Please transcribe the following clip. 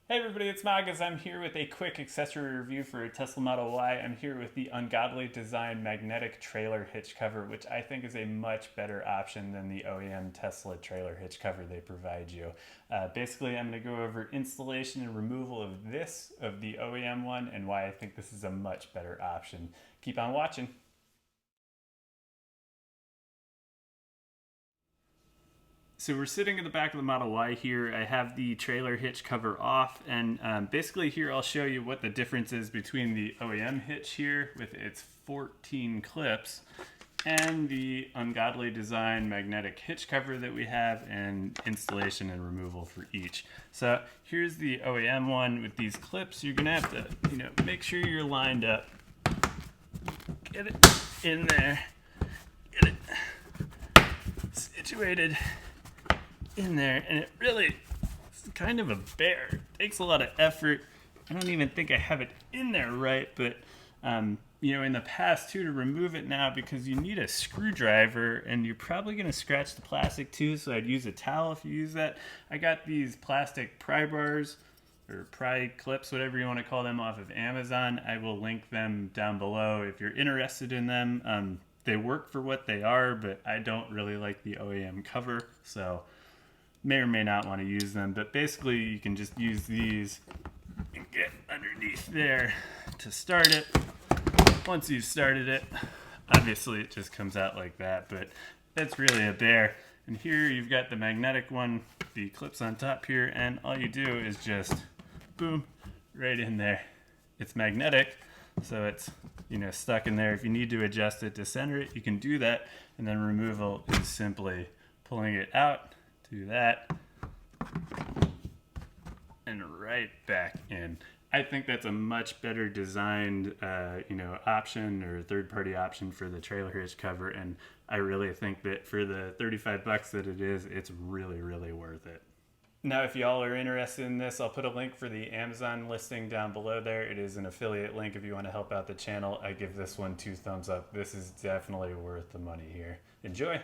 Hey everybody, it's Mahkus. I'm here with a quick accessory review for a Tesla Model Y. I'm here with the ungodly design magnetic trailer hitch cover, which I think is a much better option than the OEM Tesla trailer hitch cover they provide you. Basically, I'm going to go over installation and removal of the OEM one, and why I think this is a much better option. Keep on watching. So we're sitting in the back of the Model Y here. I have the trailer hitch cover off, and basically here I'll show you what the difference is between the OEM hitch here with its 14 clips and the ungodly design magnetic hitch cover that we have, and installation and removal for each. So here's the OEM one with these clips. You're gonna have to, make sure you're lined up. Get it in there. Get it situated in there, and it really is kind of a bear. It takes a lot of effort. I don't even think I have it in there right, but in the past too, to remove it now, because you need a screwdriver and you're probably going to scratch the plastic too, so I'd use a towel if you use that. I got these plastic pry bars or pry clips, whatever you want to call them, off of Amazon. I will link them down below if you're interested in them. They work for what they are, but I don't really like the OEM cover, so may or may not want to use them. But basically you can just use these and get underneath there to start it. Once you've started it, obviously it just comes out like that, but that's really a bear. And here you've got the magnetic one, the clips on top here, and all you do is just boom, right in there. It's magnetic, so it's stuck in there. If you need to adjust it to center it, you can do that, and then removal is simply pulling it out. Do that, and right back in. I think that's a much better designed, option, or third-party option for the trailer hitch cover, and I really think that for the 35 bucks that it is, it's really, really worth it. Now, if y'all are interested in this, I'll put a link for the Amazon listing down below there. It is an affiliate link if you want to help out the channel. I give this one 2 thumbs up. This is definitely worth the money here. Enjoy!